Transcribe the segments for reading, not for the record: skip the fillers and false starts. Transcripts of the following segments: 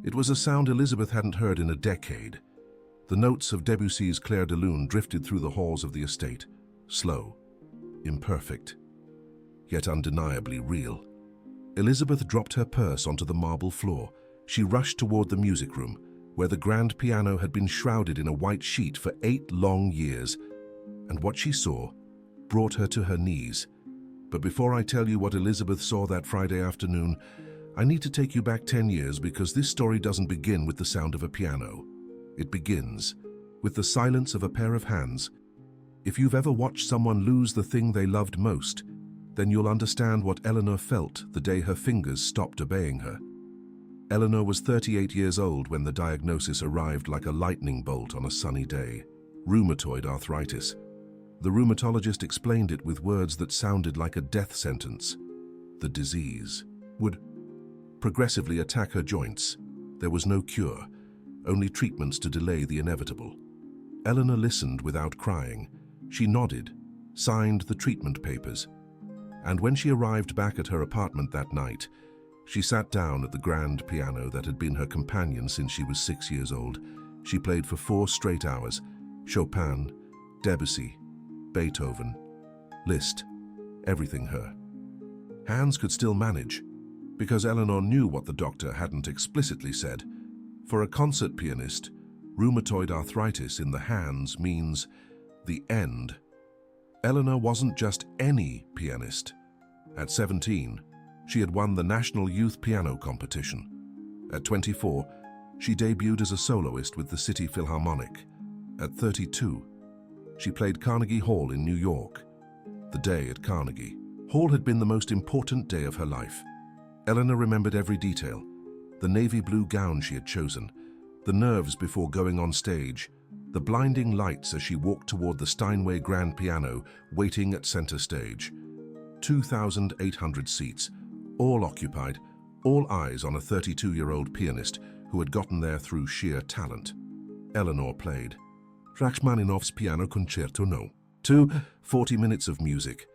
It was a sound Elizabeth hadn't heard in a decade. The notes of Debussy's Clair de Lune drifted through the halls of the estate, slow, imperfect, yet undeniably real. Elizabeth dropped her purse onto the marble floor. She rushed toward the music room, where the grand piano had been shrouded in a white sheet for 8 long years, and what she saw brought her to her knees. But before I tell you what Elizabeth saw that Friday afternoon, I need to take you back 10 years, because this story doesn't begin with the sound of a piano. It begins with the silence of a pair of hands. If you've ever watched someone lose the thing they loved most, then you'll understand what Eleanor felt the day her fingers stopped obeying her. Eleanor was 38 years old when the diagnosis arrived like a lightning bolt on a sunny day. Rheumatoid arthritis. The rheumatologist explained it with words that sounded like a death sentence. The disease would progressively attack her joints. There was no cure, only treatments to delay the inevitable. Eleanor listened without crying. She nodded, signed the treatment papers, and when she arrived back at her apartment that night, she sat down at the grand piano that had been her companion since she was 6 years old. She played for 4 straight hours. Chopin, Debussy, Beethoven, Liszt, everything her. Hands could still manage, because Eleanor knew what the doctor hadn't explicitly said. For a concert pianist, rheumatoid arthritis in the hands means the end. Eleanor wasn't just any pianist. At 17, she had won the National Youth Piano Competition. At 24, she debuted as a soloist with the City Philharmonic. At 32, she played Carnegie Hall in New York. The day at Carnegie Hall had been the most important day of her life. Eleanor remembered every detail: the navy blue gown she had chosen, the nerves before going on stage, the blinding lights as she walked toward the Steinway grand piano waiting at center stage. 2,800 seats, all occupied, all eyes on a 32-year-old pianist who had gotten there through sheer talent. Eleanor played Rachmaninoff's Piano Concerto No. 40 minutes of music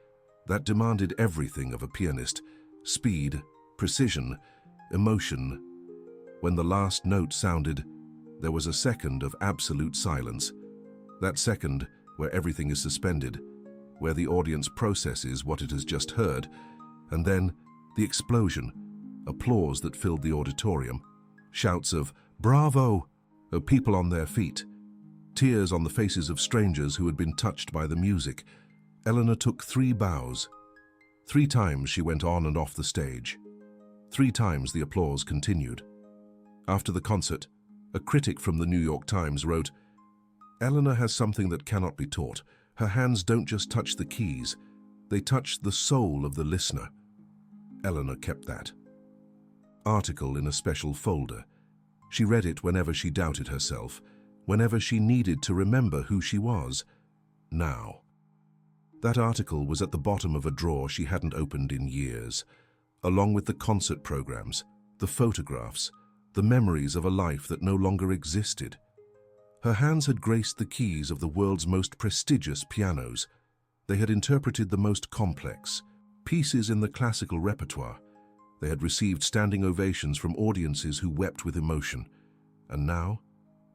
that demanded everything of a pianist: speed, precision, emotion. When the last note sounded, there was a second of absolute silence. That second where everything is suspended, where the audience processes what it has just heard, and then the explosion, applause that filled the auditorium, shouts of "Bravo!" of people on their feet, tears on the faces of strangers who had been touched by the music. Eleanor took 3 bows. 3 times she went on and off the stage. 3 times the applause continued. After the concert, a critic from the New York Times wrote, "Eleanor has something that cannot be taught. Her hands don't just touch the keys, they touch the soul of the listener." Eleanor kept that article in a special folder. She read it whenever she doubted herself, whenever she needed to remember who she was. Now, that article was at the bottom of a drawer she hadn't opened in years, along with the concert programs, the photographs, the memories of a life that no longer existed. Her hands had graced the keys of the world's most prestigious pianos. They had interpreted the most complex pieces in the classical repertoire. They had received standing ovations from audiences who wept with emotion. And now,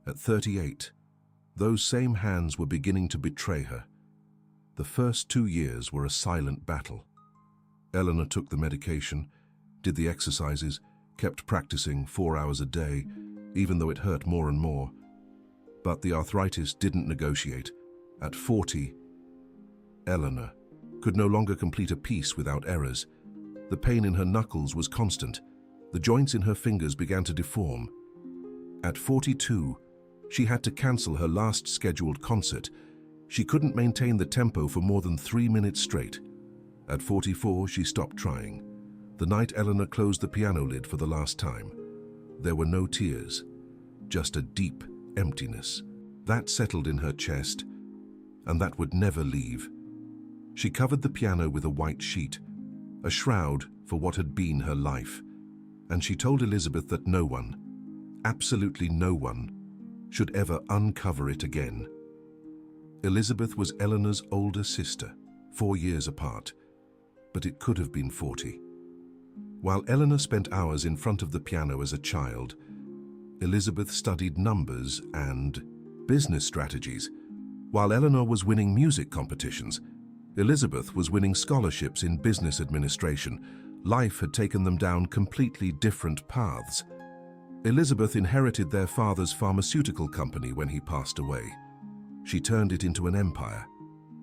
at 38, those same hands were beginning to betray her. The first 2 years were a silent battle. Eleanor took the medication, did the exercises, kept practicing 4 hours a day, even though it hurt more and more. But the arthritis didn't negotiate. At 40, Eleanor could no longer complete a piece without errors. The pain in her knuckles was constant. The joints in her fingers began to deform. At 42, she had to cancel her last scheduled concert. She couldn't maintain the tempo for more than 3 minutes straight. At 44, she stopped trying. The night Eleanor closed the piano lid for the last time, there were no tears, just a deep emptiness. That settled in her chest, and that would never leave. She covered the piano with a white sheet, a shroud for what had been her life, and she told Elizabeth that no one, absolutely no one, should ever uncover it again. Elizabeth was Eleanor's older sister, 4 years apart, but it could have been 40. While Eleanor spent hours in front of the piano as a child, Elizabeth studied numbers and business strategies. While Eleanor was winning music competitions, Elizabeth was winning scholarships in business administration. Life had taken them down completely different paths. Elizabeth inherited their father's pharmaceutical company when he passed away. She turned it into an empire.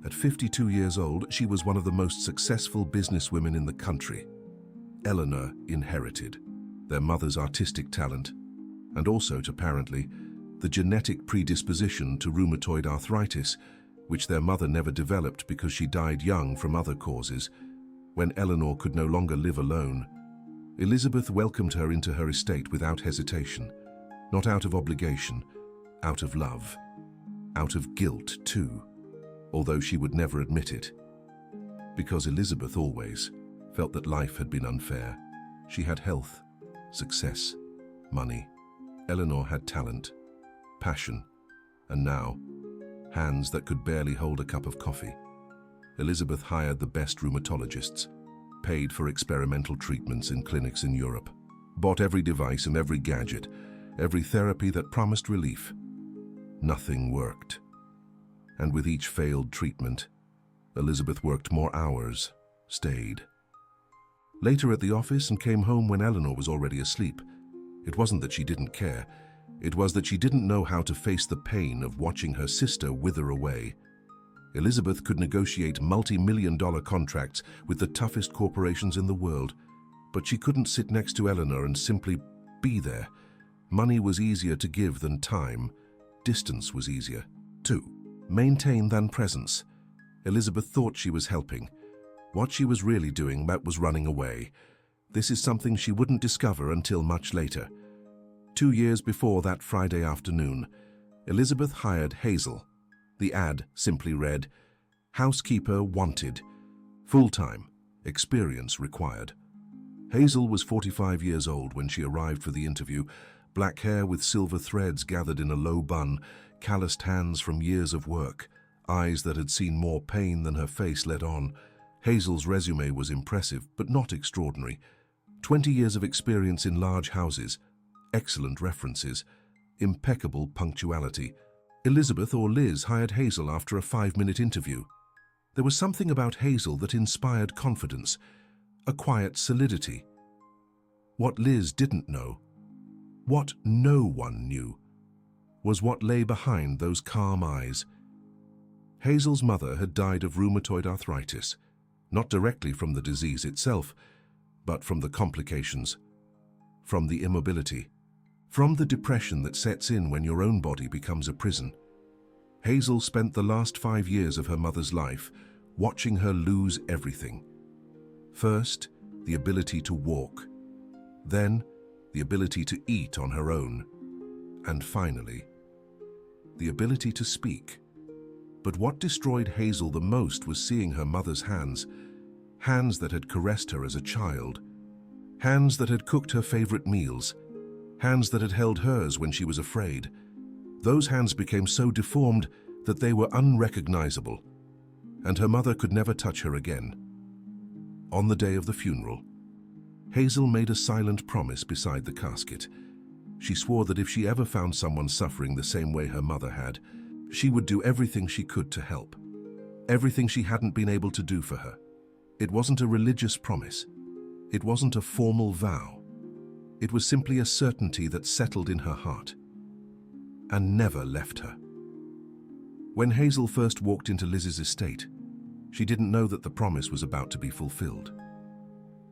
At 52 years old, she was one of the most successful businesswomen in the country. Eleanor inherited their mother's artistic talent, and also, apparently, the genetic predisposition to rheumatoid arthritis, which their mother never developed because she died young from other causes. When Eleanor could no longer live alone, Elizabeth welcomed her into her estate without hesitation, not out of obligation, out of love, out of guilt too, although she would never admit it. Because Elizabeth always felt that life had been unfair. She had health, success, money. Eleanor had talent, passion, and now, hands that could barely hold a cup of coffee. Elizabeth hired the best rheumatologists, paid for experimental treatments in clinics in Europe, bought every device and every gadget, every therapy that promised relief. Nothing worked. And with each failed treatment, Elizabeth worked more hours, stayed. Later at the office and came home when Eleanor was already asleep. It wasn't that she didn't care, it was that she didn't know how to face the pain of watching her sister wither away. Elizabeth could negotiate multi-million-dollar contracts with the toughest corporations in the world, but she couldn't sit next to Eleanor and simply be there. Money was easier to give than time. Distance was easier to maintain than presence. Elizabeth thought she was helping. What she was really doing was running away. This is something she wouldn't discover until much later. 2 years before that Friday afternoon, Elizabeth hired Hazel. The ad simply read, "Housekeeper wanted, full-time, experience required." Hazel was 45 years old when she arrived for the interview, black hair with silver threads gathered in a low bun, calloused hands from years of work, eyes that had seen more pain than her face let on. Hazel's resume was impressive, but not extraordinary. 20 years of experience in large houses, excellent references, impeccable punctuality. Elizabeth, or Liz, hired Hazel after a 5-minute interview. There was something about Hazel that inspired confidence, a quiet solidity. What Liz didn't know, what no one knew, was what lay behind those calm eyes. Hazel's mother had died of rheumatoid arthritis, not directly from the disease itself, but from the complications, from the immobility, from the depression that sets in when your own body becomes a prison. Hazel spent the last 5 years of her mother's life watching her lose everything. First, the ability to walk, then the ability to eat on her own, and finally, the ability to speak. But what destroyed Hazel the most was seeing her mother's hands, hands that had caressed her as a child, hands that had cooked her favorite meals, hands that had held hers when she was afraid. Those hands became so deformed that they were unrecognizable, and her mother could never touch her again. On the day of the funeral, Hazel made a silent promise beside the casket. She swore that if she ever found someone suffering the same way her mother had, she would do everything she could to help, everything she hadn't been able to do for her. It wasn't a religious promise. It wasn't a formal vow. It was simply a certainty that settled in her heart and never left her. When Hazel first walked into Liz's estate, she didn't know that the promise was about to be fulfilled.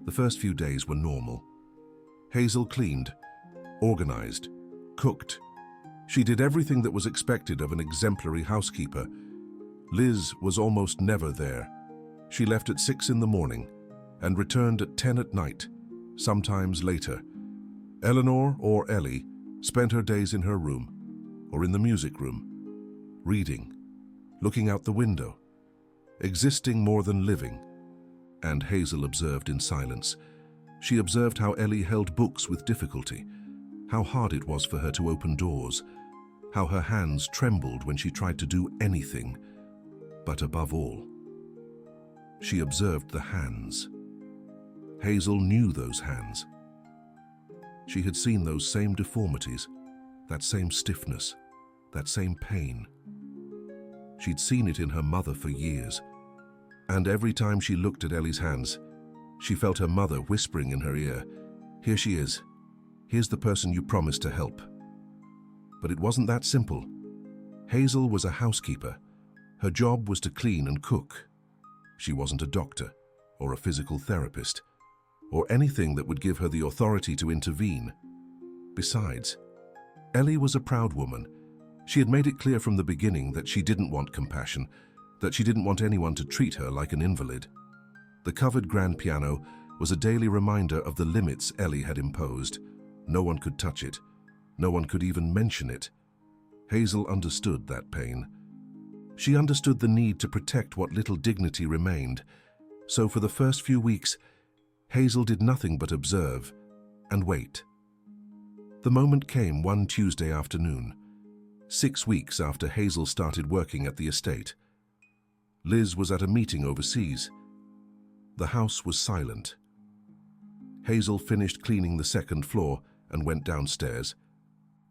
The first few days were normal. Hazel cleaned, organized, cooked. She did everything that was expected of an exemplary housekeeper. Liz was almost never there. She left at 6 in the morning and returned at 10 at night, sometimes later. Eleanor, or Ellie, spent her days in her room, or in the music room, reading, looking out the window, existing more than living. And Hazel observed in silence. She observed how Ellie held books with difficulty, how hard it was for her to open doors, how her hands trembled when she tried to do anything. But above all, she observed the hands. Hazel knew those hands. She had seen those same deformities, that same stiffness, that same pain. She'd seen it in her mother for years, and every time she looked at Ellie's hands, she felt her mother whispering in her ear, "Here she is. Here's the person you promised to help." But it wasn't that simple. Hazel was a housekeeper. Her job was to clean and cook. She wasn't a doctor or a physical therapist or anything that would give her the authority to intervene. Besides, Ellie was a proud woman. She had made it clear from the beginning that she didn't want compassion, that she didn't want anyone to treat her like an invalid. The covered grand piano was a daily reminder of the limits Ellie had imposed. No one could touch it. No one could even mention it. Hazel understood that pain. She understood the need to protect what little dignity remained. So for the first few weeks, Hazel did nothing but observe and wait. The moment came one Tuesday afternoon, 6 weeks after Hazel started working at the estate. Liz was at a meeting overseas. The house was silent. Hazel finished cleaning the second floor and went downstairs.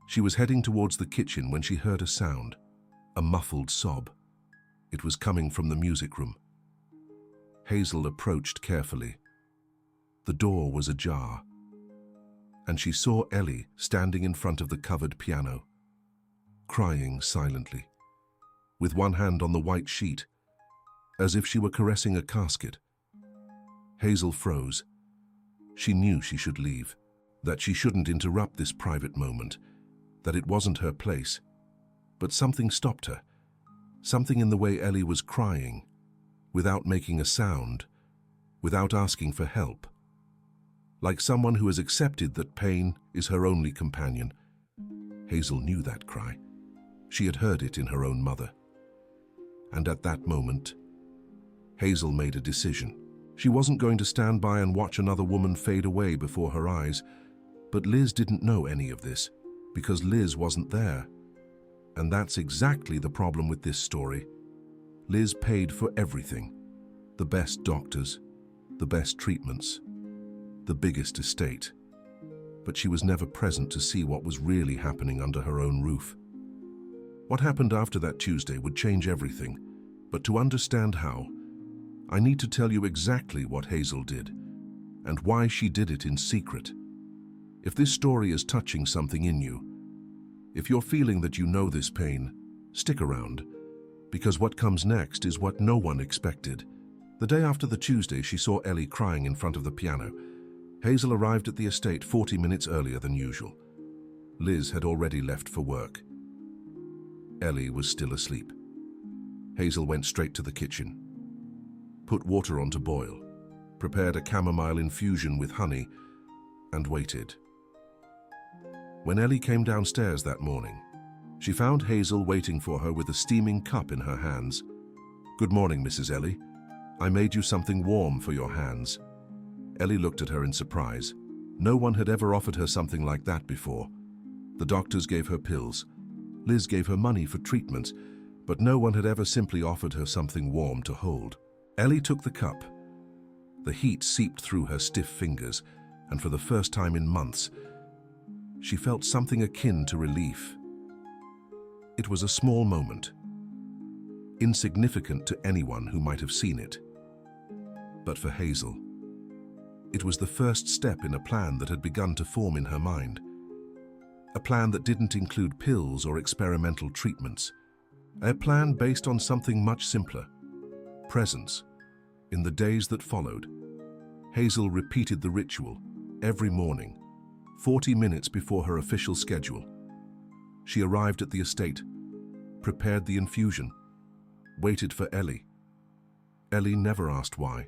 She was heading towards the kitchen when she heard a sound, a muffled sob. It was coming from the music room. Hazel approached carefully. The door was ajar, and she saw Ellie standing in front of the covered piano, crying silently, with one hand on the white sheet, as if she were caressing a casket. Hazel froze. She knew she should leave, that she shouldn't interrupt this private moment, that it wasn't her place. But something stopped her, something in the way Ellie was crying, without making a sound, without asking for help. Like someone who has accepted that pain is her only companion. Hazel knew that cry. She had heard it in her own mother. And at that moment, Hazel made a decision. She wasn't going to stand by and watch another woman fade away before her eyes. But Liz didn't know any of this, because Liz wasn't there. And that's exactly the problem with this story. Liz paid for everything. The best doctors, the best treatments, the biggest estate. But she was never present to see what was really happening under her own roof. What happened after that Tuesday would change everything. But to understand how, I need to tell you exactly what Hazel did, and why she did it in secret. If this story is touching something in you, if you're feeling that you know this pain, stick around, because what comes next is what no one expected. The day after the Tuesday she saw Ellie crying in front of the piano, Hazel arrived at the estate 40 minutes earlier than usual. Liz had already left for work. Ellie was still asleep. Hazel went straight to the kitchen, put water on to boil, prepared a chamomile infusion with honey, and waited. When Ellie came downstairs that morning, she found Hazel waiting for her with a steaming cup in her hands. "Good morning, Mrs. Ellie. I made you something warm for your hands." Ellie looked at her in surprise. No one had ever offered her something like that before. The doctors gave her pills. Liz gave her money for treatments, but no one had ever simply offered her something warm to hold. Ellie took the cup. The heat seeped through her stiff fingers, and for the first time in months, she felt something akin to relief. It was a small moment, insignificant to anyone who might have seen it. But for Hazel, it was the first step in a plan that had begun to form in her mind. A plan that didn't include pills or experimental treatments. A plan based on something much simpler: presence. In the days that followed, Hazel repeated the ritual every morning, 40 minutes before her official schedule. She arrived at the estate, prepared the infusion, waited for Ellie. Ellie never asked why.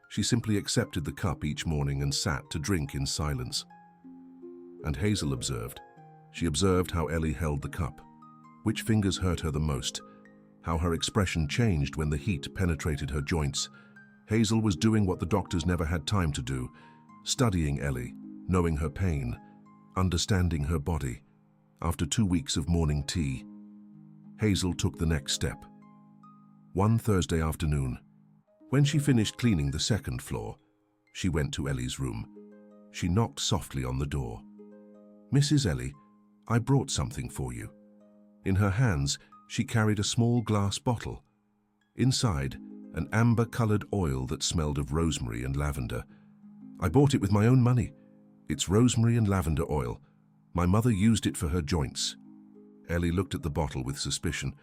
She simply accepted the cup each morning and sat to drink in silence. And Hazel observed. She observed how Ellie held the cup, which fingers hurt her the most, how her expression changed when the heat penetrated her joints. Hazel was doing what the doctors never had time to do, studying Ellie, knowing her pain, understanding her body. After 2 weeks of morning tea, Hazel took the next step. One Thursday afternoon, when she finished cleaning the second floor, she went to Ellie's room. She knocked softly on the door. "Mrs. Ellie, I brought something for you." In her hands, she carried a small glass bottle. Inside, an amber-colored oil that smelled of rosemary and lavender. "I bought it with my own money. It's rosemary and lavender oil. My mother used it for her joints." Ellie looked at the bottle with suspicion.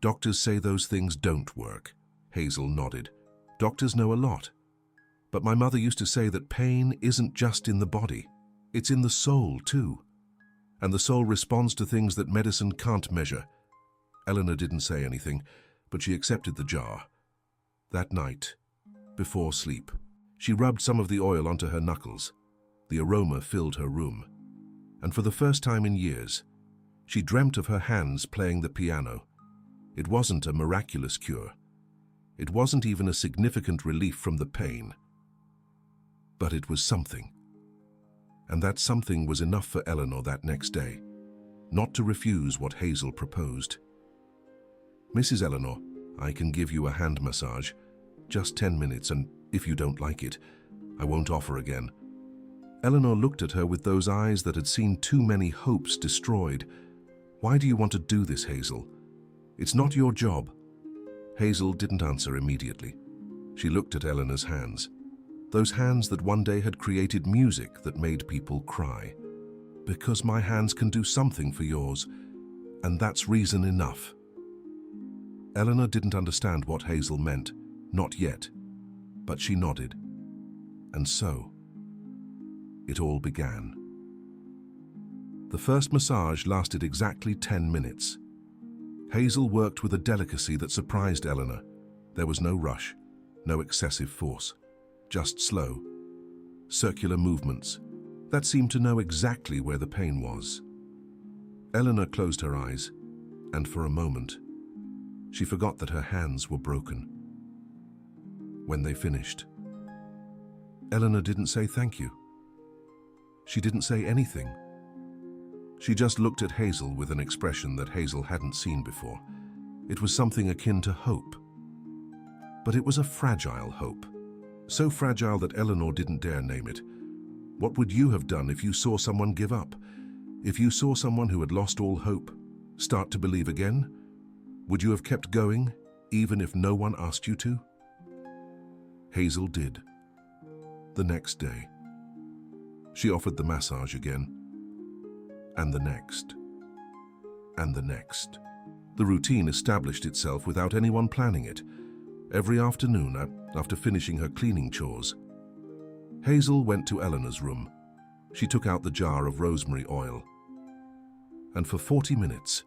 "Doctors say those things don't work." Hazel nodded. "Doctors know a lot. But my mother used to say that pain isn't just in the body. It's in the soul, too. And the soul responds to things that medicine can't measure." Eleanor didn't say anything, but she accepted the jar. That night, before sleep, she rubbed some of the oil onto her knuckles. The aroma filled her room. And for the first time in years, she dreamt of her hands playing the piano. It wasn't a miraculous cure. It wasn't even a significant relief from the pain. But it was something. And that something was enough for Eleanor that next day, not to refuse what Hazel proposed. "Mrs. Eleanor, I can give you a hand massage. Just 10 minutes, and if you don't like it, I won't offer again." Eleanor looked at her with those eyes that had seen too many hopes destroyed. "Why do you want to do this, Hazel? It's not your job." Hazel didn't answer immediately. She looked at Eleanor's hands. Those hands that one day had created music that made people cry. "Because my hands can do something for yours, and that's reason enough." Eleanor didn't understand what Hazel meant, not yet, but she nodded. And so, it all began. The first massage lasted exactly 10 minutes. Hazel worked with a delicacy that surprised Eleanor. There was no rush, no excessive force, just slow, circular movements that seemed to know exactly where the pain was. Eleanor closed her eyes, and for a moment, she forgot that her hands were broken. When they finished, Eleanor didn't say thank you. She didn't say anything. She just looked at Hazel with an expression that Hazel hadn't seen before. It was something akin to hope. But it was a fragile hope. So fragile that Eleanor didn't dare name it. What would you have done if you saw someone give up? If you saw someone who had lost all hope start to believe again? Would you have kept going, even if no one asked you to? Hazel did. The next day, she offered the massage again. And the next. And the next. The routine established itself without anyone planning it. Every afternoon, after finishing her cleaning chores, Hazel went to Eleanor's room. She took out the jar of rosemary oil. And for 40 minutes,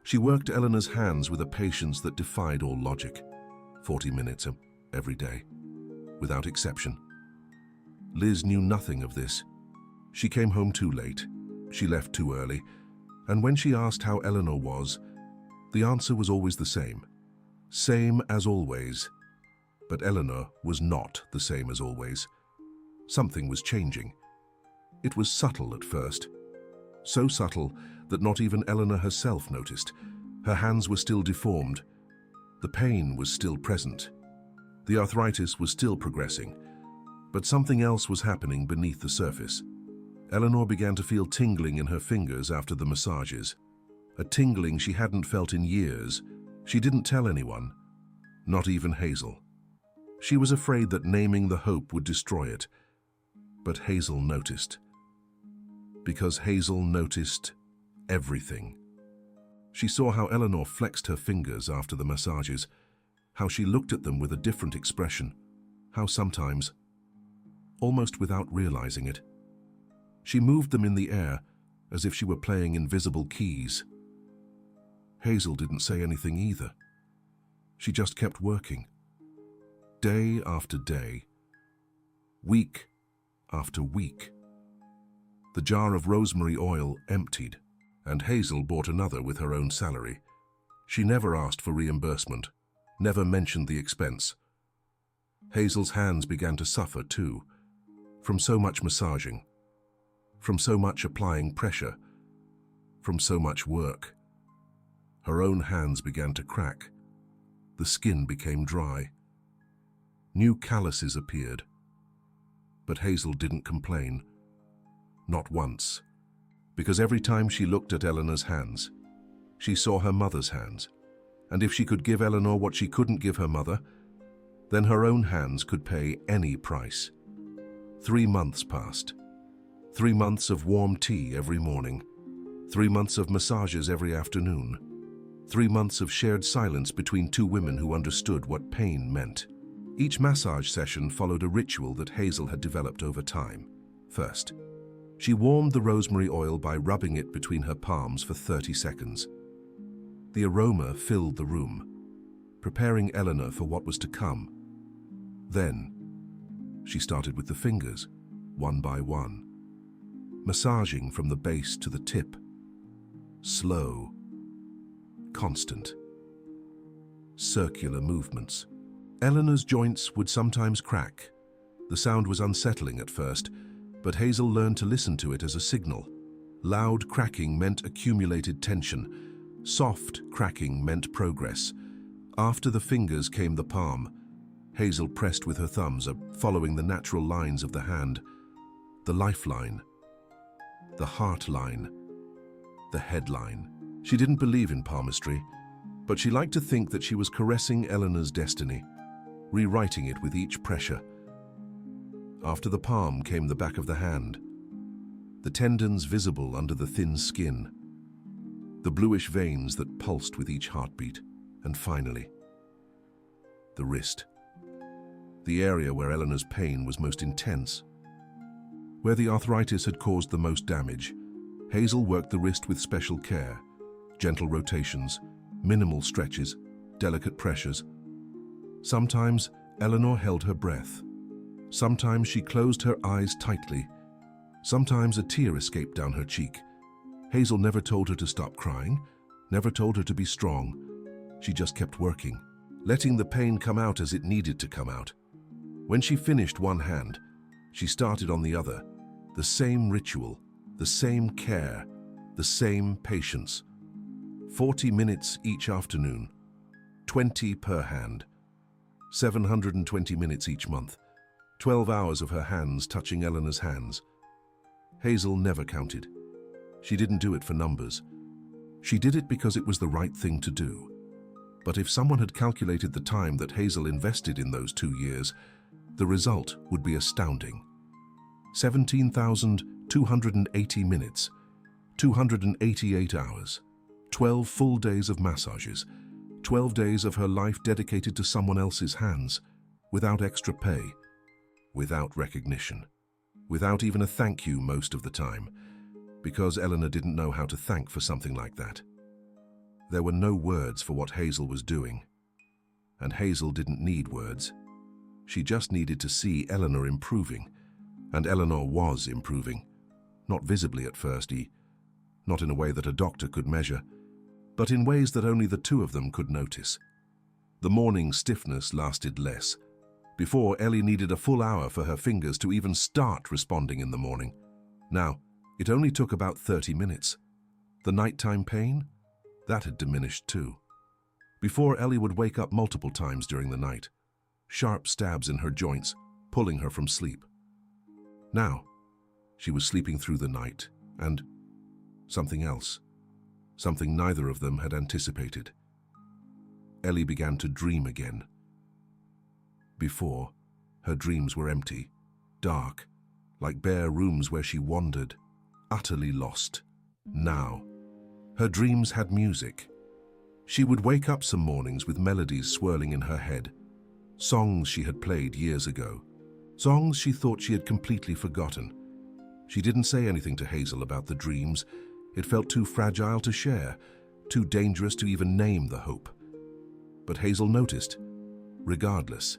she worked Eleanor's hands with a patience that defied all logic. 40 minutes every day, without exception. Liz knew nothing of this. She came home too late. She left too early. And when she asked how Eleanor was, the answer was always the same. Same as always. But Eleanor was not the same as always. Something was changing. It was subtle at first. So subtle that not even Eleanor herself noticed. Her hands were still deformed. The pain was still present. The arthritis was still progressing. But something else was happening beneath the surface. Eleanor began to feel tingling in her fingers after the massages. A tingling she hadn't felt in years. She didn't tell anyone, not even Hazel. She was afraid that naming the hope would destroy it. But Hazel noticed. Because Hazel noticed everything. She saw how Eleanor flexed her fingers after the massages, how she looked at them with a different expression, how sometimes, almost without realizing it, she moved them in the air as if she were playing invisible keys. Hazel didn't say anything either. She just kept working. Day after day, week after week. The jar of rosemary oil emptied, and Hazel bought another with her own salary. She never asked for reimbursement, never mentioned the expense. Hazel's hands began to suffer too, from so much massaging, from so much applying pressure, from so much work. Her own hands began to crack. The skin became dry. New calluses appeared. But Hazel didn't complain. Not once. because every time she looked at Eleanor's hands, she saw her mother's hands. And if she could give Eleanor what she couldn't give her mother, then her own hands could pay any price. 3 months passed. 3 months of warm tea every morning. 3 months of massages every afternoon. 3 months of shared silence between two women who understood what pain meant. Each massage session followed a ritual that Hazel had developed over time. First, she warmed the rosemary oil by rubbing it between her palms for 30 seconds. The aroma filled the room, preparing Eleanor for what was to come. Then, she started with the fingers, one by one, massaging from the base to the tip. Slow, constant, circular movements. Eleanor's joints would sometimes crack. The sound was unsettling at first, but Hazel learned to listen to it as a signal. Loud cracking meant accumulated tension. Soft cracking meant progress. After the fingers came the palm. Hazel pressed with her thumbs, following the natural lines of the hand. The lifeline, the heart line, the headline. She didn't believe in palmistry, but she liked to think that she was caressing Eleanor's destiny, rewriting it with each pressure. After the palm came the back of the hand, the tendons visible under the thin skin, the bluish veins that pulsed with each heartbeat, and finally, the wrist, the area where Eleanor's pain was most intense. Where the arthritis had caused the most damage, Hazel worked the wrist with special care, gentle rotations, minimal stretches, delicate pressures. Sometimes Eleanor held her breath. Sometimes she closed her eyes tightly. Sometimes a tear escaped down her cheek. Hazel never told her to stop crying, never told her to be strong. She just kept working, letting the pain come out as it needed to come out. When she finished one hand, she started on the other. The same ritual, the same care, the same patience. 40 minutes each afternoon, 20 per hand. 720 minutes each month. 12 hours of her hands touching Eleanor's hands. Hazel never counted. She didn't do it for numbers. She did it because it was the right thing to do. But if someone had calculated the time that Hazel invested in those 2 years, the result would be astounding. 17,280 minutes, 288 hours, 12 full days of massages, 12 days of her life dedicated to someone else's hands, without extra pay, without recognition, without even a thank you most of the time, because Eleanor didn't know how to thank for something like that. There were no words for what Hazel was doing, and Hazel didn't need words. She just needed to see Eleanor improving, and Eleanor was improving. Not visibly at first, not in a way that a doctor could measure, but in ways that only the two of them could notice. The morning stiffness lasted less. Before, Ellie needed a full hour for her fingers to even start responding in the morning. Now, it only took about 30 minutes. The nighttime pain? That had diminished too. Before, Ellie would wake up multiple times during the night, sharp stabs in her joints, pulling her from sleep. Now, she was sleeping through the night, and something else, something neither of them had anticipated. Ellie began to dream again. Before, her dreams were empty, dark, like bare rooms where she wandered, utterly lost. Now, her dreams had music. She would wake up some mornings with melodies swirling in her head, songs she had played years ago, songs she thought she had completely forgotten. She didn't say anything to Hazel about the dreams. It felt too fragile to share, too dangerous to even name the hope. But Hazel noticed, regardless.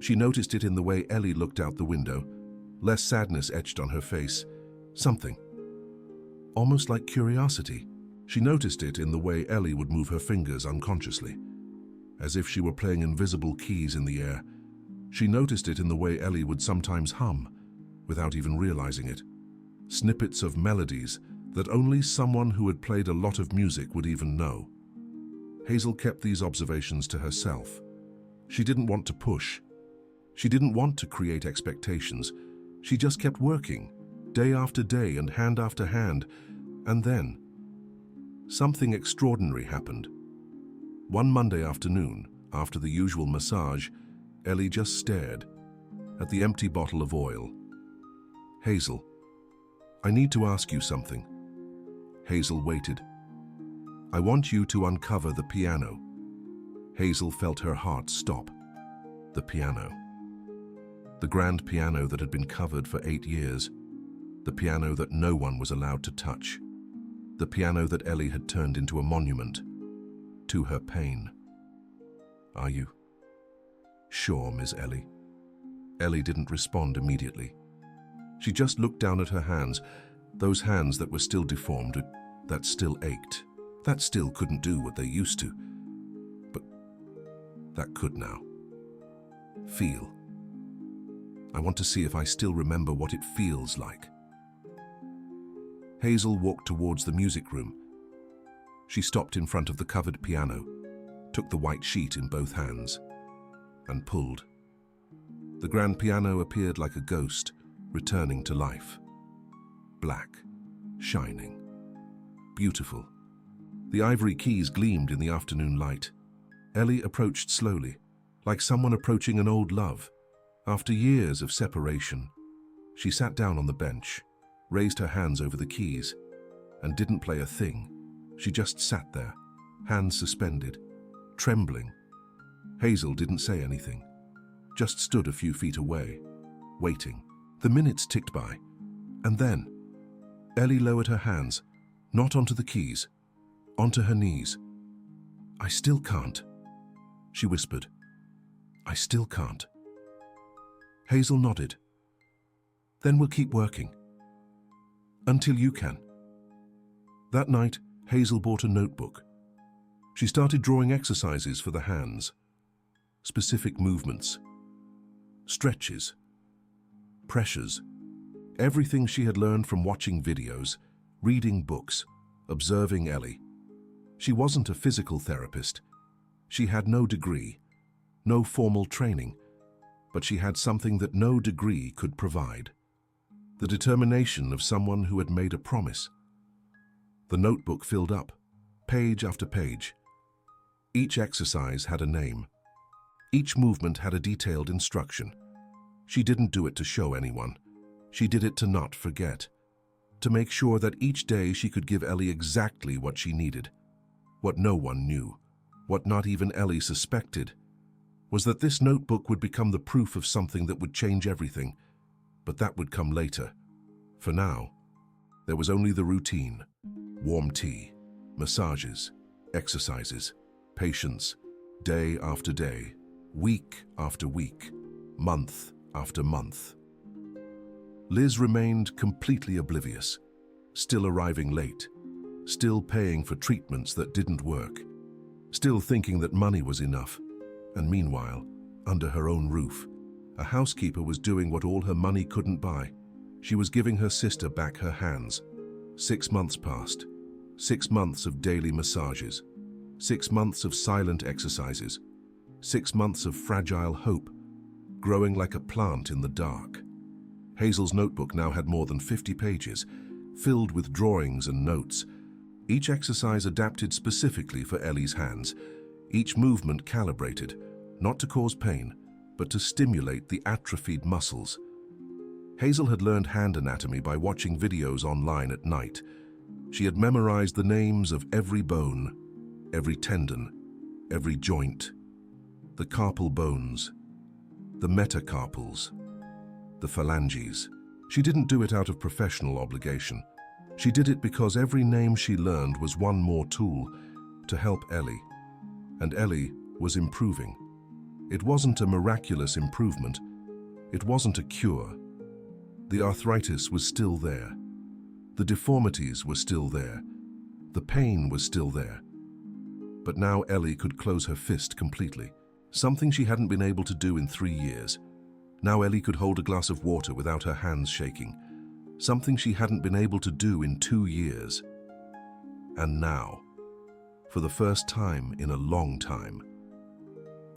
She noticed it in the way Ellie looked out the window, less sadness etched on her face, something, almost like curiosity. She noticed it in the way Ellie would move her fingers unconsciously, as if she were playing invisible keys in the air. She noticed it in the way Ellie would sometimes hum, without even realizing it, snippets of melodies that only someone who had played a lot of music would even know. Hazel kept these observations to herself. She didn't want to push. She didn't want to create expectations. She just kept working, day after day and hand after hand, and then something extraordinary happened. One Monday afternoon, after the usual massage, Ellie just stared at the empty bottle of oil. "Hazel, I need to ask you something." Hazel waited. "I want you to uncover the piano." Hazel felt her heart stop. The piano. The grand piano that had been covered for 8 years. The piano that no one was allowed to touch. The piano that Ellie had turned into a monument to her pain. "Are you sure, Miss Ellie?" Ellie didn't respond immediately. She just looked down at her hands, those hands that were still deformed, that still ached, that still couldn't do what they used to, but that could now. "Feel. I want to see if I still remember what it feels like." Hazel walked towards the music room. She stopped in front of the covered piano, took the white sheet in both hands, and pulled. The grand piano appeared like a ghost, returning to life. Black, shining, beautiful. The ivory keys gleamed in the afternoon light. Ellie approached slowly, like someone approaching an old love. After years of separation, she sat down on the bench, raised her hands over the keys, and didn't play a thing. She just sat there, hands suspended, trembling. Hazel didn't say anything, just stood a few feet away, waiting. The minutes ticked by, and then Ellie lowered her hands, not onto the keys, onto her knees. "I still can't," she whispered. "I still can't." Hazel nodded. "Then we'll keep working. Until you can." That night, Hazel bought a notebook. She started drawing exercises for the hands, specific movements, stretches, pressures, everything she had learned from watching videos, reading books, observing Ellie. She wasn't a physical therapist. She had no degree, no formal training, but she had something that no degree could provide: the determination of someone who had made a promise. The notebook filled up, page after page. Each exercise had a name. Each movement had a detailed instruction. She didn't do it to show anyone. She did it to not forget, to make sure that each day she could give Ellie exactly what she needed. What no one knew, what not even Ellie suspected, was that this notebook would become the proof of something that would change everything, but that would come later. For now, there was only the routine: warm tea, massages, exercises, patience, day after day, week after week, month after month. Liz remained completely oblivious, still arriving late, still paying for treatments that didn't work, still thinking that money was enough. And meanwhile, under her own roof, a housekeeper was doing what all her money couldn't buy. She was giving her sister back her hands. 6 months passed. 6 months of daily massages. 6 months of silent exercises. 6 months of fragile hope, growing like a plant in the dark. Hazel's notebook now had more than 50 pages, filled with drawings and notes. Each exercise adapted specifically for Ellie's hands, each movement calibrated, not to cause pain, but to stimulate the atrophied muscles. Hazel had learned hand anatomy by watching videos online at night. She had memorized the names of every bone, every tendon, every joint, the carpal bones, the metacarpals, the phalanges. She didn't do it out of professional obligation. She did it because every name she learned was one more tool to help Ellie. And Ellie was improving. It wasn't a miraculous improvement. It wasn't a cure. The arthritis was still there. The deformities were still there. The pain was still there. But now Ellie could close her fist completely, something she hadn't been able to do in 3 years. Now Ellie could hold a glass of water without her hands shaking, something she hadn't been able to do in 2 years. And now, for the first time in a long time,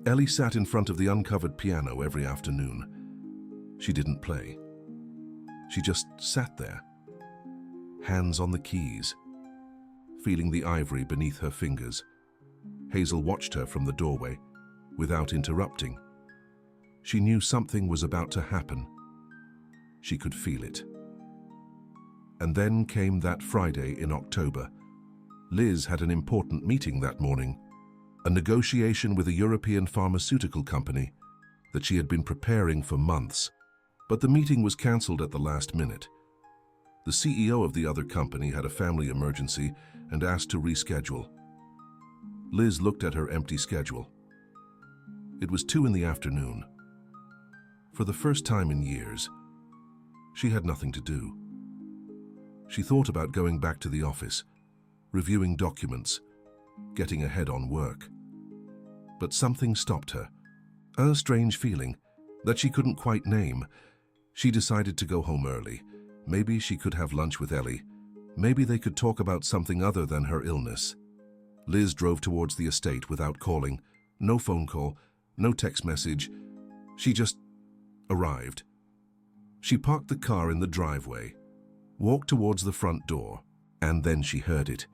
Ellie sat in front of the uncovered piano every afternoon. She didn't play. She just sat there, hands on the keys, feeling the ivory beneath her fingers. Hazel watched her from the doorway, without interrupting. She knew something was about to happen. She could feel it. And then came that Friday in October. Liz had an important meeting that morning, a negotiation with a European pharmaceutical company that she had been preparing for months. But the meeting was cancelled at the last minute. The CEO of the other company had a family emergency and asked to reschedule. Liz looked at her empty schedule. It was 2 in the afternoon. For the first time in years, she had nothing to do. She thought about going back to the office, reviewing documents, getting ahead on work. But something stopped her, a strange feeling that she couldn't quite name. She decided to go home early. Maybe she could have lunch with Ellie. Maybe they could talk about something other than her illness. Liz drove towards the estate without calling. No phone call, no text message. She just arrived. She parked the car in the driveway, walked towards the front door, and then she heard it.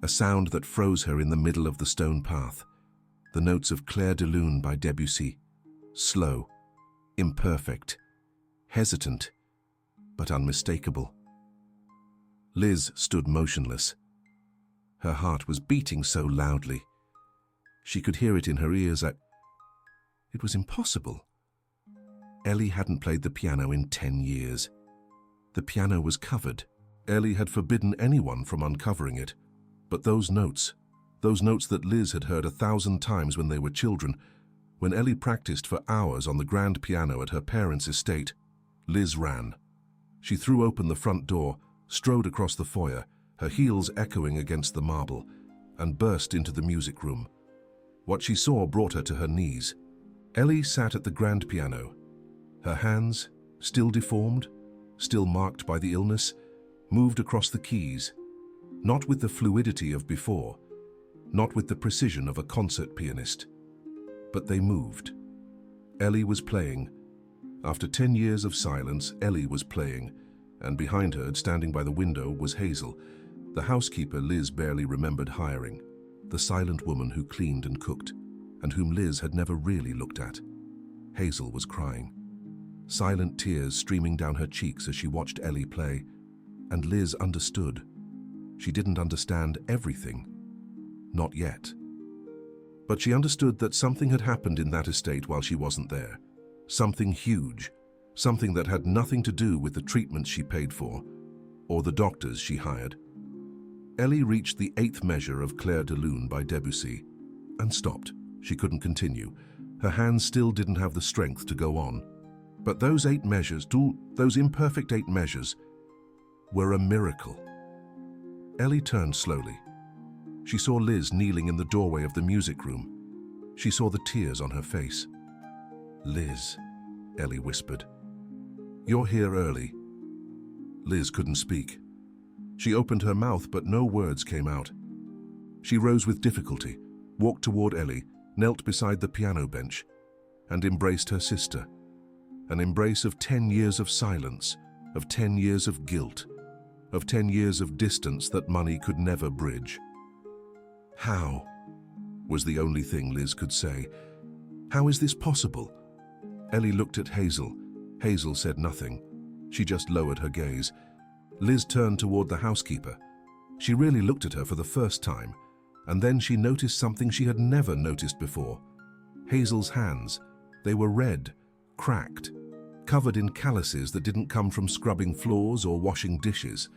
A sound that froze her in the middle of the stone path. The notes of Clair de Lune by Debussy. Slow, imperfect, hesitant, but unmistakable. Liz stood motionless. Her heart was beating so loudly. She could hear it in her ears. It was impossible. Ellie hadn't played the piano in 10 years. The piano was covered. Ellie had forbidden anyone from uncovering it. But those notes that Liz had heard 1,000 times when they were children, when Ellie practiced for hours on the grand piano at her parents' estate, Liz ran. She threw open the front door, strode across the foyer, her heels echoing against the marble, and burst into the music room. What she saw brought her to her knees. Ellie sat at the grand piano. Her hands, still deformed, still marked by the illness, moved across the keys, not with the fluidity of before, not with the precision of a concert pianist, but they moved. Ellie was playing. After 10 years of silence, Ellie was playing, and behind her, standing by the window, was Hazel, the housekeeper Liz barely remembered hiring, the silent woman who cleaned and cooked, and whom Liz had never really looked at. Hazel was crying, silent tears streaming down her cheeks as she watched Ellie play, and Liz understood. She didn't understand everything. Not yet. But she understood that something had happened in that estate while she wasn't there. Something huge. Something that had nothing to do with the treatments she paid for, or the doctors she hired. Ellie reached the 8th measure of Clair de Lune by Debussy, and stopped. She couldn't continue. Her hands still didn't have the strength to go on. But those 8 measures, those imperfect 8 measures, were a miracle. Ellie turned slowly. She saw Liz kneeling in the doorway of the music room. She saw the tears on her face. "Liz," Ellie whispered. "You're here early." Liz couldn't speak. She opened her mouth, but no words came out. She rose with difficulty, walked toward Ellie, knelt beside the piano bench, and embraced her sister. An embrace of 10 years of silence, of 10 years of guilt, of 10 years of distance that money could never bridge. "How?" was the only thing Liz could say. "How is this possible?" Ellie looked at Hazel. Hazel said nothing. She just lowered her gaze. Liz turned toward the housekeeper. She really looked at her for the first time, and then she noticed something she had never noticed before. Hazel's hands. They were red, cracked, covered in calluses that didn't come from scrubbing floors or washing dishes.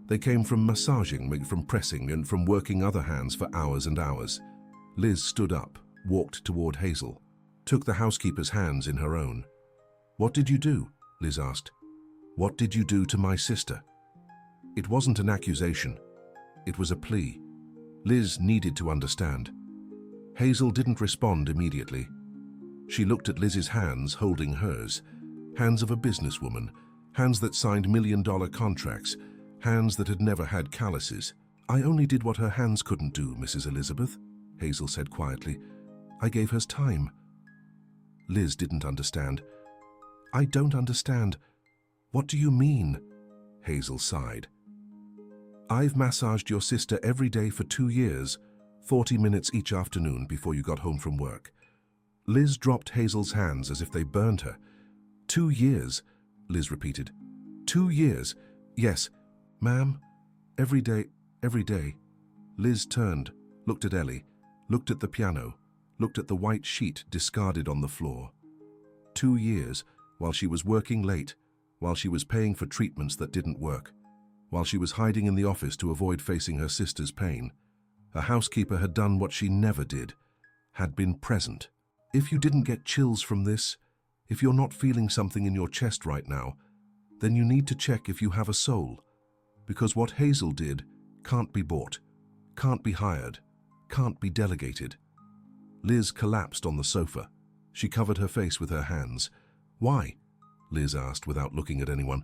They came from massaging, from pressing, and from working other hands for hours and hours. Liz stood up, walked toward Hazel, took the housekeeper's hands in her own. "What did you do?" Liz asked. "What did you do to my sister?" It wasn't an accusation. It was a plea. Liz needed to understand. Hazel didn't respond immediately. She looked at Liz's hands holding hers, hands of a businesswoman, hands that signed million-dollar contracts, hands that had never had calluses. "I only did what her hands couldn't do, Mrs. Elizabeth," Hazel said quietly. "I gave her time." Liz didn't understand. "I don't understand. What do you mean? Hazel sighed. I've massaged your sister every day for 2 years, 40 minutes each afternoon before you got home from work. Liz dropped Hazel's hands as if they burned her. 2 years, Liz repeated. 2 years. Yes, ma'am. Every day, every day. Liz turned, looked at Ellie, looked at the piano, looked at the white sheet discarded on the floor. 2 years, while she was working late, while she was paying for treatments that didn't work, while she was hiding in the office to avoid facing her sister's pain. A housekeeper had done what she never did, had been present. If you didn't get chills from this, if you're not feeling something in your chest right now, then you need to check if you have a soul, because what Hazel did can't be bought, can't be hired, can't be delegated. Liz collapsed on the sofa. She covered her face with her hands. Why? Liz asked without looking at anyone.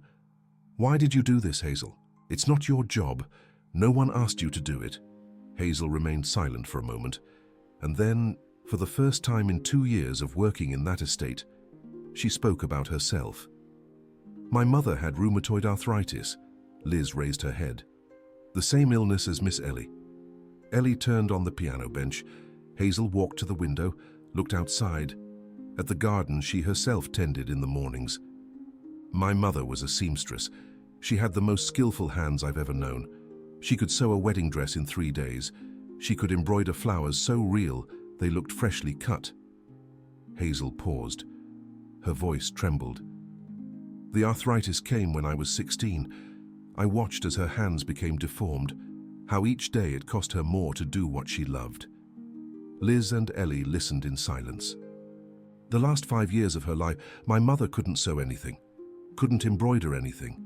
Why did you do this, Hazel? It's not your job. No one asked you to do it. Hazel remained silent for a moment, and then, for the first time in 2 years of working in that estate, she spoke about herself. My mother had rheumatoid arthritis. Liz raised her head. The same illness as Miss Ellie. Ellie turned on the piano bench. Hazel walked to the window, looked outside, at the garden she herself tended in the mornings. My mother was a seamstress. She had the most skillful hands I've ever known. She could sew a wedding dress in 3 days. She could embroider flowers so real they looked freshly cut. Hazel paused. Her voice trembled. The arthritis came when I was 16. I watched as her hands became deformed, how each day it cost her more to do what she loved. Liz and Ellie listened in silence. The last 5 years of her life, my mother couldn't sew anything, couldn't embroider anything,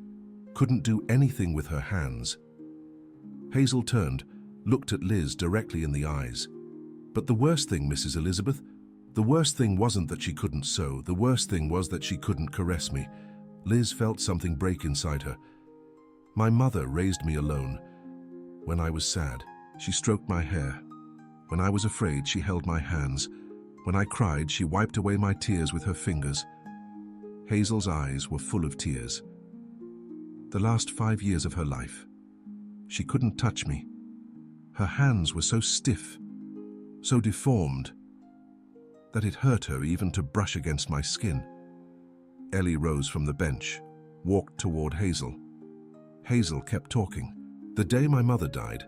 couldn't do anything with her hands. Hazel turned, looked at Liz directly in the eyes. But the worst thing, Mrs. Elizabeth, the worst thing wasn't that she couldn't sew. The worst thing was that she couldn't caress me. Liz felt something break inside her. My mother raised me alone. When I was sad, she stroked my hair. When I was afraid, she held my hands. When I cried, she wiped away my tears with her fingers. Hazel's eyes were full of tears. The last 5 years of her life, she couldn't touch me. Her hands were so stiff, so deformed, that it hurt her even to brush against my skin. Ellie rose from the bench, walked toward Hazel. Hazel kept talking. The day my mother died,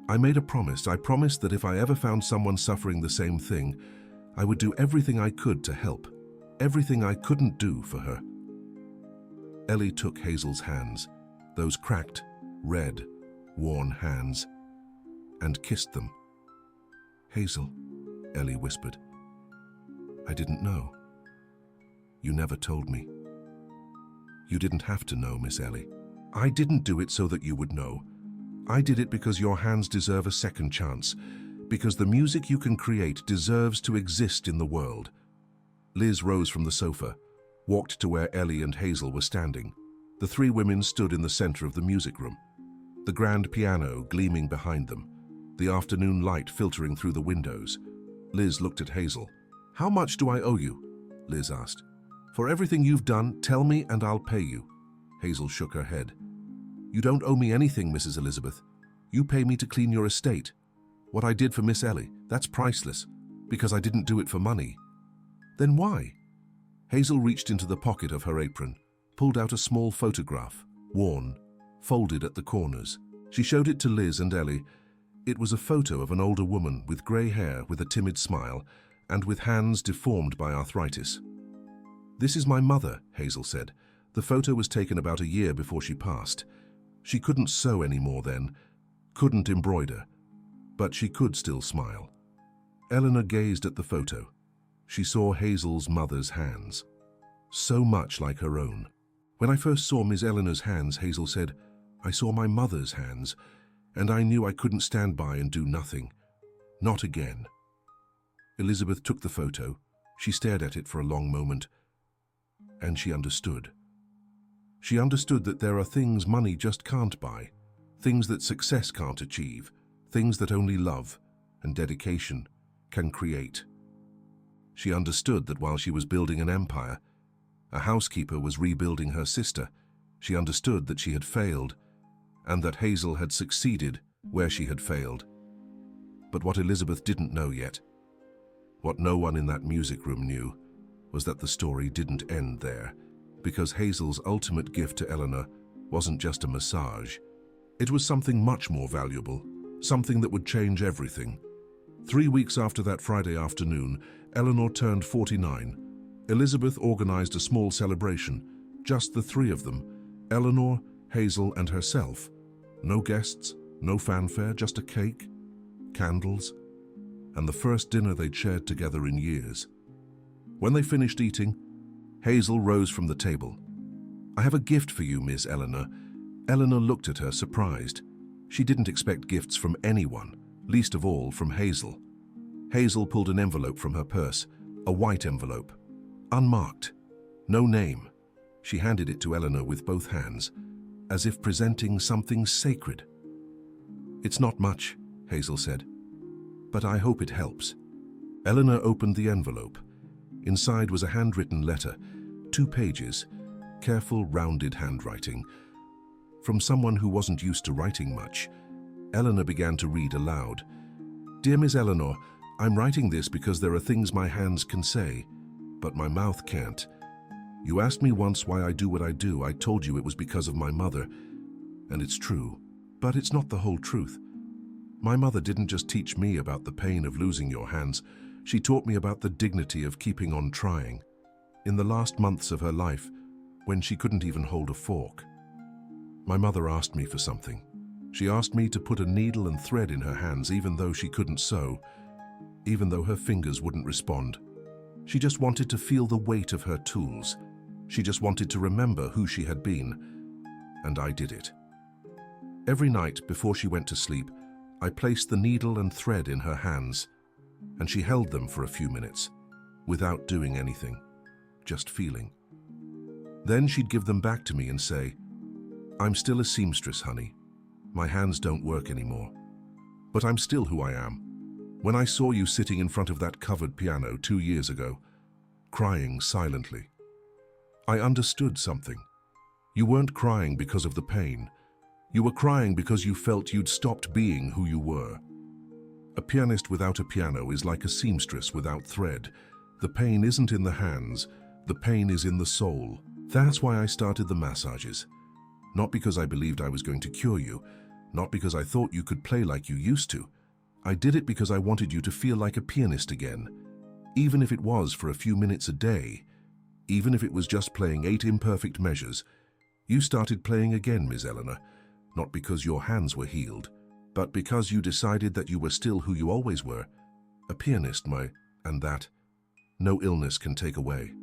I made a promise. I promised that if I ever found someone suffering the same thing, I would do everything I could to help, everything I couldn't do for her. Ellie took Hazel's hands, those cracked, red, worn hands, and kissed them. Hazel, Ellie whispered. I didn't know. You never told me. You didn't have to know, Miss Ellie. I didn't do it so that you would know. I did it because your hands deserve a second chance, because the music you can create deserves to exist in the world. Liz rose from the sofa, walked to where Ellie and Hazel were standing. The 3 women stood in the center of the music room, the grand piano gleaming behind them, the afternoon light filtering through the windows. Liz looked at Hazel. How much do I owe you? Liz asked. For everything you've done, tell me and I'll pay you. Hazel shook her head. You don't owe me anything, Mrs. Elizabeth. You pay me to clean your estate. What I did for Miss Ellie, that's priceless, because I didn't do it for money. Then why? Hazel reached into the pocket of her apron, pulled out a small photograph, worn, folded at the corners. She showed it to Liz and Ellie. It was a photo of an older woman with grey hair, with a timid smile, and with hands deformed by arthritis. This is my mother, Hazel said. The photo was taken about a year before she passed. She couldn't sew anymore then, couldn't embroider, but she could still smile. Eleanor gazed at the photo. She saw Hazel's mother's hands, so much like her own. When I first saw Miss Eleanor's hands, Hazel said, I saw my mother's hands, and I knew I couldn't stand by and do nothing. Not again. Elizabeth took the photo. She stared at it for a long moment, and she understood. She understood that there are things money just can't buy, things that success can't achieve, things that only love and dedication can create. She understood that while she was building an empire, a housekeeper was rebuilding her sister, She understood that she had failed, and that Hazel had succeeded where she had failed. But what Elizabeth didn't know yet, what no one in that music room knew, was that the story didn't end there, because Hazel's ultimate gift to Eleanor wasn't just a massage. It was something much more valuable, something that would change everything. 3 weeks after that Friday afternoon, Eleanor turned 49. Elizabeth organized a small celebration, just the three of them, Eleanor, Hazel, and herself. No guests, no fanfare, just a cake, candles, and the first dinner they'd shared together in years. When they finished eating, Hazel rose from the table. "I have a gift for you, Miss Eleanor." Eleanor looked at her, surprised. She didn't expect gifts from anyone, least of all from Hazel. Hazel pulled an envelope from her purse, a white envelope, unmarked, no name. She handed it to Eleanor with both hands, as if presenting something sacred. "It's not much," Hazel said, "but I hope it helps." Eleanor opened the envelope. Inside was a handwritten letter, 2 pages, careful, rounded handwriting. From someone who wasn't used to writing much, Eleanor began to read aloud. "Dear Miss Eleanor, I'm writing this because there are things my hands can say, but my mouth can't. You asked me once why I do what I do. I told you it was because of my mother, and it's true, but it's not the whole truth. My mother didn't just teach me about the pain of losing your hands, she taught me about the dignity of keeping on trying. In the last months of her life, when she couldn't even hold a fork, my mother asked me for something. She asked me to put a needle and thread in her hands even though she couldn't sew, even though her fingers wouldn't respond. She just wanted to feel the weight of her tools. She just wanted to remember who she had been, and I did it. Every night before she went to sleep, I placed the needle and thread in her hands, and she held them for a few minutes, without doing anything, just feeling. Then she'd give them back to me and say, 'I'm still a seamstress, honey. My hands don't work anymore, but I'm still who I am. When I saw you sitting in front of that covered piano 2 years ago, crying silently, I understood something. You weren't crying because of the pain. You were crying because you felt you'd stopped being who you were. A pianist without a piano is like a seamstress without thread. The pain isn't in the hands, the pain is in the soul. That's why I started the massages. Not because I believed I was going to cure you, not because I thought you could play like you used to. I did it because I wanted you to feel like a pianist again, even if it was for a few minutes a day, even if it was just playing 8 imperfect measures. You started playing again, Miss Eleanor, not because your hands were healed, but because you decided that you were still who you always were, a pianist, and that no illness can take away.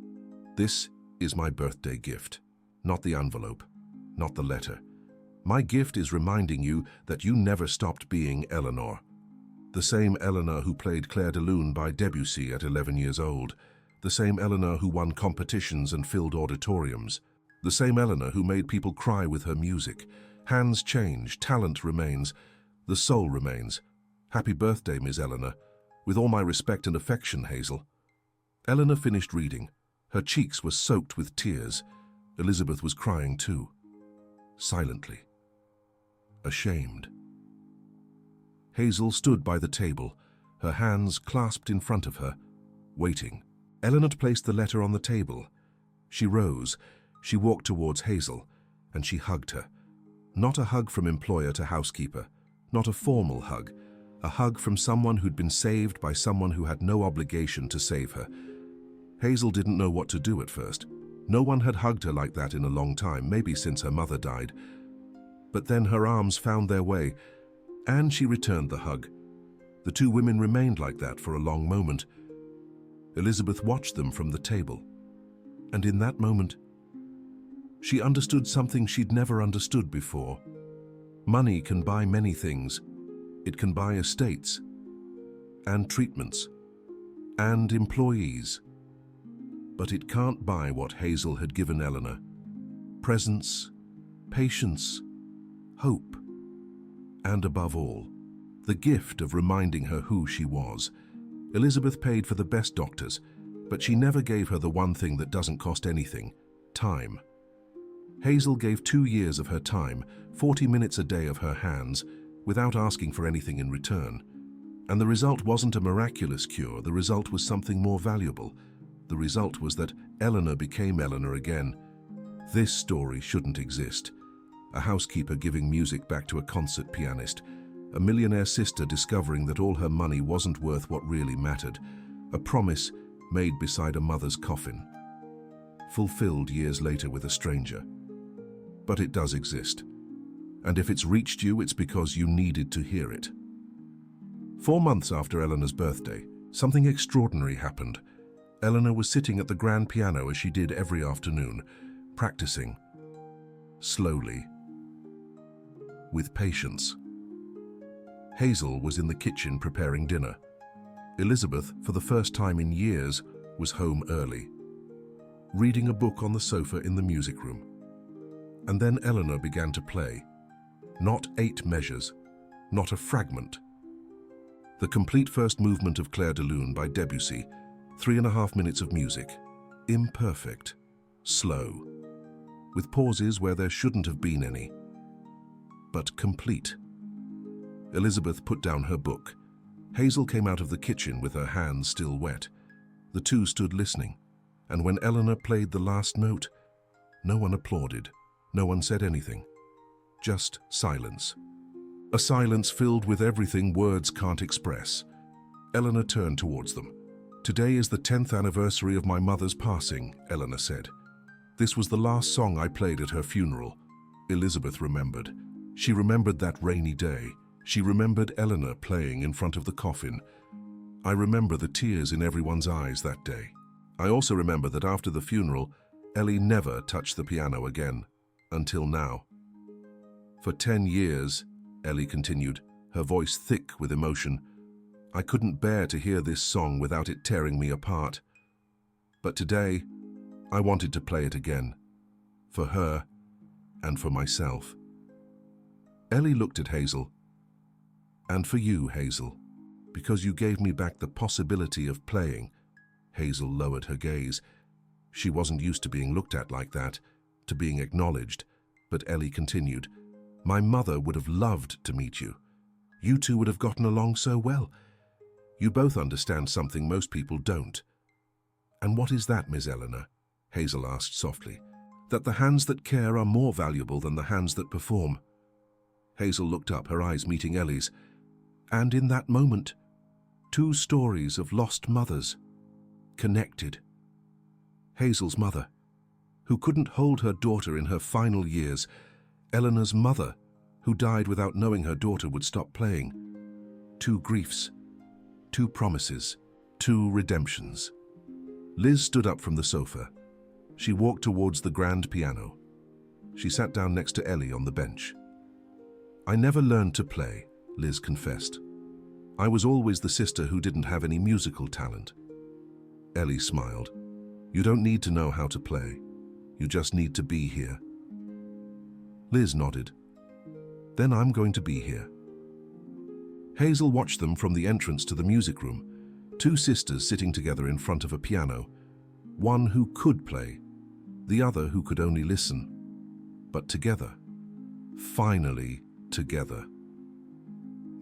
This is my birthday gift, not the envelope, not the letter. My gift is reminding you that you never stopped being Eleanor. The same Eleanor who played Clair de Lune by Debussy at 11 years old, the same Eleanor who won competitions and filled auditoriums, the same Eleanor who made people cry with her music. Hands change, talent remains, the soul remains. Happy birthday, Miss Eleanor. With all my respect and affection, Hazel." Eleanor finished reading. Her cheeks were soaked with tears. Elizabeth was crying too, silently, ashamed. Hazel stood by the table, her hands clasped in front of her, waiting. Eleanor placed the letter on the table. She rose, she walked towards Hazel, and she hugged her. Not a hug from employer to housekeeper, not a formal hug, a hug from someone who'd been saved by someone who had no obligation to save her. Hazel didn't know what to do at first. No one had hugged her like that in a long time, maybe since her mother died. But then her arms found their way, and she returned the hug. The two women remained like that for a long moment. Elizabeth watched them from the table, and in that moment, she understood something she'd never understood before. Money can buy many things. It can buy estates, and treatments, and employees. But it can't buy what Hazel had given Eleanor: presence, patience, hope, and above all, the gift of reminding her who she was. Elizabeth paid for the best doctors, but she never gave her the one thing that doesn't cost anything: time. Hazel gave 2 years of her time, 40 minutes a day of her hands, without asking for anything in return. And the result wasn't a miraculous cure, the result was something more valuable. The result was that Eleanor became Eleanor again. This story shouldn't exist. A housekeeper giving music back to a concert pianist, a millionaire sister discovering that all her money wasn't worth what really mattered, a promise made beside a mother's coffin, fulfilled years later with a stranger. But it does exist. And if it's reached you, it's because you needed to hear it. 4 months after Eleanor's birthday, something extraordinary happened. Eleanor was sitting at the grand piano as she did every afternoon, practicing. Slowly. With patience. Hazel was in the kitchen preparing dinner. Elizabeth, for the first time in years, was home early, reading a book on the sofa in the music room. And then Eleanor began to play. Not 8 measures, not a fragment. The complete first movement of Clair de Lune by Debussy, 3.5 minutes of music. Imperfect, slow, with pauses where there shouldn't have been any, but complete. Elizabeth put down her book. Hazel came out of the kitchen with her hands still wet. The two stood listening, and when Eleanor played the last note, no one applauded, no one said anything. Just silence. A silence filled with everything words can't express. Eleanor turned towards them. "Today is the 10th anniversary of my mother's passing," Eleanor said. "This was the last song I played at her funeral." Elizabeth remembered. She remembered that rainy day. She remembered Eleanor playing in front of the coffin. "I remember the tears in everyone's eyes that day. I also remember that after the funeral, Ellie never touched the piano again, until now." "For 10 years, Ellie continued, her voice thick with emotion, "I couldn't bear to hear this song without it tearing me apart. But today, I wanted to play it again, for her and for myself." Ellie looked at Hazel. "And for you, Hazel, because you gave me back the possibility of playing." Hazel lowered her gaze. She wasn't used to being looked at like that, to being acknowledged, but Ellie continued, "My mother would have loved to meet you. You two would have gotten along so well. You both understand something most people don't." "And what is that, Miss Eleanor?" Hazel asked softly. "That the hands that care are more valuable than the hands that perform." Hazel looked up, her eyes meeting Ellie's. And in that moment, 2 stories of lost mothers connected. Hazel's mother, who couldn't hold her daughter in her final years. Eleanor's mother, who died without knowing her daughter would stop playing. 2 griefs, 2 promises, 2 redemptions. Liz stood up from the sofa. She walked towards the grand piano. She sat down next to Ellie on the bench. "I never learned to play," Liz confessed. "I was always the sister who didn't have any musical talent." Ellie smiled. "You don't need to know how to play. You just need to be here." Liz nodded. "Then I'm going to be here." Hazel watched them from the entrance to the music room, 2 sisters sitting together in front of a piano, one who could play, the other who could only listen. But together. Finally together.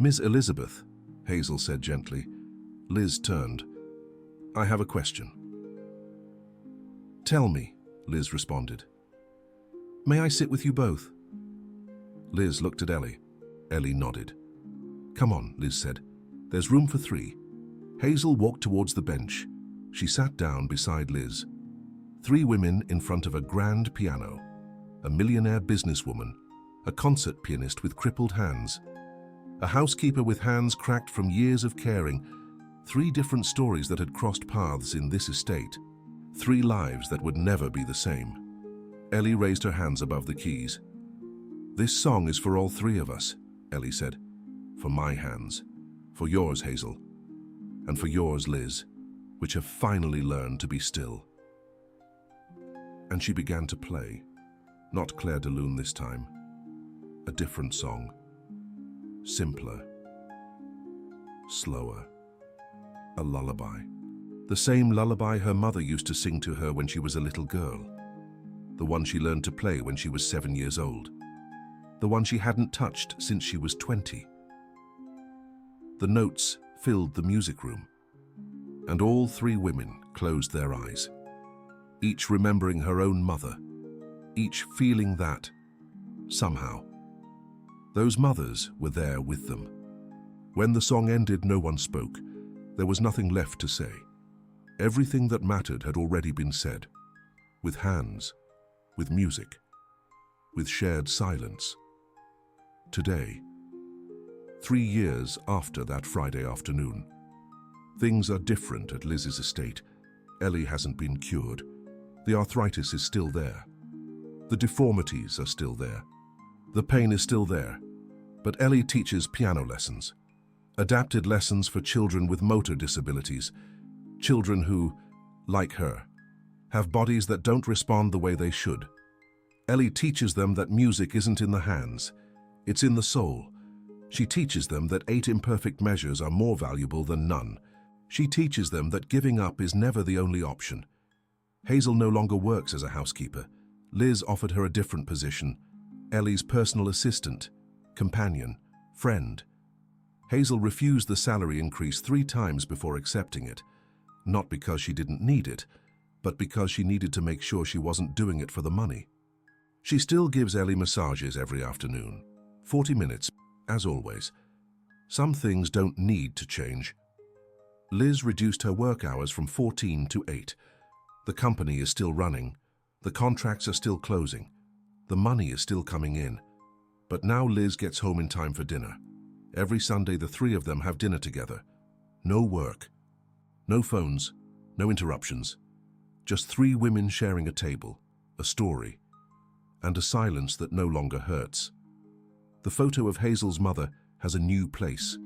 "Miss Elizabeth," Hazel said gently. Liz turned. "I have a question." "Tell me," Liz responded. "May I sit with you both?" Liz looked at Ellie. Ellie nodded. "Come on," Liz said. "There's room for 3. Hazel walked towards the bench. She sat down beside Liz. 3 women in front of a grand piano. A millionaire businesswoman, a concert pianist with crippled hands, a housekeeper with hands cracked from years of caring. 3 different stories that had crossed paths in this estate. 3 lives that would never be the same. Ellie raised her hands above the keys. "This song is for all 3 of us," Ellie said. "For my hands, for yours, Hazel, and for yours, Liz, which have finally learned to be still." And she began to play. Not Clair de Lune this time. A different song. Simpler. Slower. A lullaby. The same lullaby her mother used to sing to her when she was a little girl. the one she learned to play when she was 7 years old, the one she hadn't touched since she was 20. The notes filled the music room, and all three women closed their eyes, each remembering her own mother, each feeling that, somehow, those mothers were there with them. When the song ended, no one spoke. There was nothing left to say. Everything that mattered had already been said, with hands, with music, with shared silence. Today, 3 years after that Friday afternoon, things are different at Liz's estate. Ellie hasn't been cured. The arthritis is still there. The deformities are still there. The pain is still there. But Ellie teaches piano lessons, adapted lessons for children with motor disabilities, children who, like her, have bodies that don't respond the way they should. Ellie teaches them that music isn't in the hands, it's in the soul. She teaches them that 8 imperfect measures are more valuable than none. She teaches them that giving up is never the only option. Hazel no longer works as a housekeeper. Liz offered her a different position, Ellie's personal assistant, companion, friend. Hazel refused the salary increase 3 times before accepting it, not because she didn't need it, but because she needed to make sure she wasn't doing it for the money. She still gives Ellie massages every afternoon, 40 minutes, as always. Some things don't need to change. Liz reduced her work hours from 14 to 8. The company is still running. The contracts are still closing. The money is still coming in. But now Liz gets home in time for dinner. Every Sunday the 3 of them have dinner together. No work. No phones. No interruptions. Just 3 women sharing a table, a story, and a silence that no longer hurts. The photo of Hazel's mother has a new place.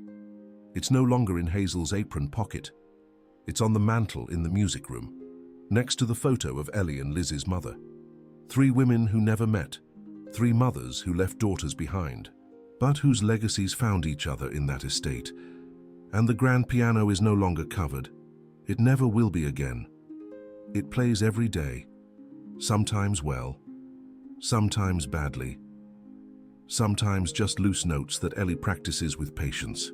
It's no longer in Hazel's apron pocket. It's on the mantel in the music room, next to the photo of Ellie and Liz's mother. 3 women who never met, 3 mothers who left daughters behind, but whose legacies found each other in that estate. And the grand piano is no longer covered. It never will be again. It plays every day, sometimes well, sometimes badly, sometimes just loose notes that Ellie practices with patience.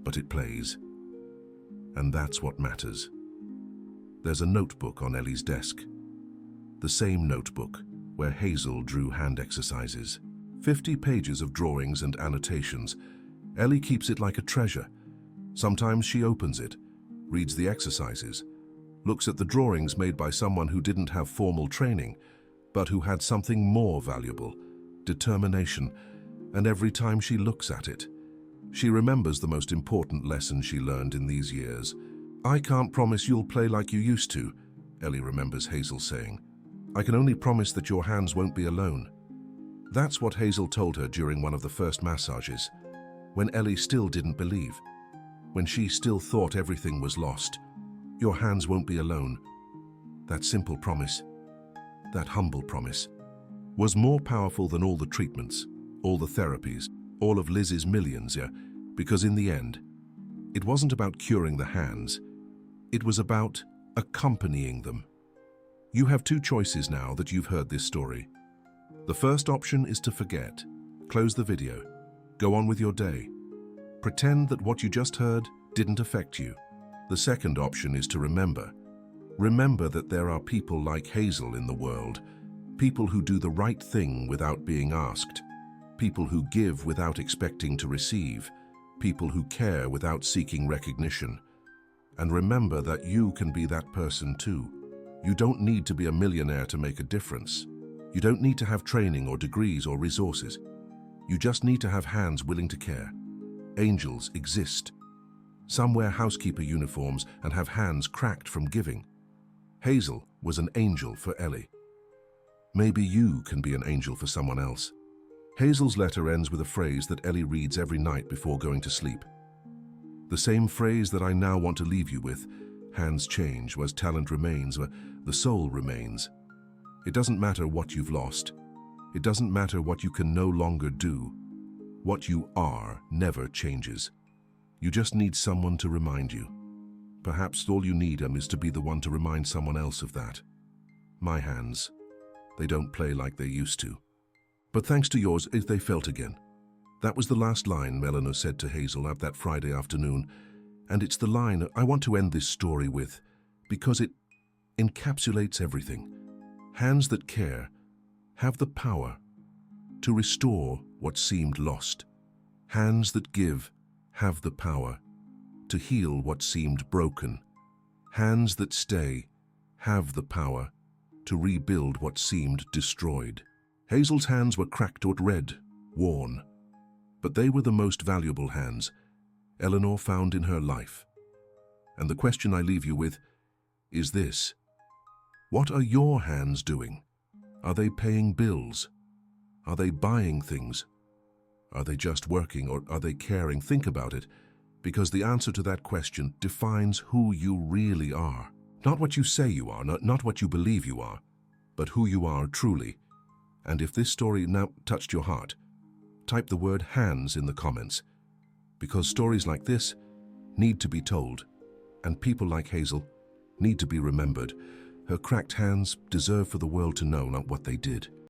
But it plays, and that's what matters. There's a notebook on Ellie's desk, the same notebook where Hazel drew hand exercises. 50 pages of drawings and annotations. Ellie keeps it like a treasure. Sometimes she opens it, reads the exercises, looks at the drawings made by someone who didn't have formal training, but who had something more valuable, determination, and every time she looks at it, she remembers the most important lesson she learned in these years. "I can't promise you'll play like you used to," Ellie remembers Hazel saying. "I can only promise that your hands won't be alone." That's what Hazel told her during one of the first massages, when Ellie still didn't believe, when she still thought everything was lost. Your hands won't be alone. That simple promise, that humble promise, was more powerful than all the treatments, all the therapies, all of Liz's millions, because in the end, it wasn't about curing the hands, it was about accompanying them. You have 2 choices now that you've heard this story. The first option is to forget, close the video, go on with your day. Pretend that what you just heard didn't affect you. The second option is to remember. Remember that there are people like Hazel in the world, people who do the right thing without being asked, people who give without expecting to receive, people who care without seeking recognition. And remember that you can be that person too. You don't need to be a millionaire to make a difference. You don't need to have training or degrees or resources. You just need to have hands willing to care. Angels exist. Some wear housekeeper uniforms and have hands cracked from giving. Hazel was an angel for Ellie. Maybe you can be an angel for someone else. Hazel's letter ends with a phrase that Ellie reads every night before going to sleep. The same phrase that I now want to leave you with: hands change, whereas talent remains, where the soul remains. It doesn't matter what you've lost. It doesn't matter what you can no longer do. What you are never changes. You just need someone to remind you. Perhaps all you need is to be the one to remind someone else of that. My hands, They don't play like they used to. But thanks to yours, they felt again. That was the last line Eleanor said to Hazel at that Friday afternoon, and it's the line I want to end this story with, because it encapsulates everything. Hands that care have the power to restore what seemed lost. Hands that give have the power to heal what seemed broken. Hands that stay have the power to rebuild what seemed destroyed. Hazel's hands were cracked or red, worn, but they were the most valuable hands Eleanor found in her life. And the question I leave you with is this: what are your hands doing? Are they paying bills? Are they buying things? Are they just working, or are they caring? Think about it, because the answer to that question defines who you really are. Not what you say you are, not what you believe you are, but who you are truly. And if this story now touched your heart, type the word hands in the comments, because stories like this need to be told, and people like Hazel need to be remembered. Her cracked hands deserve for the world to know not what they did,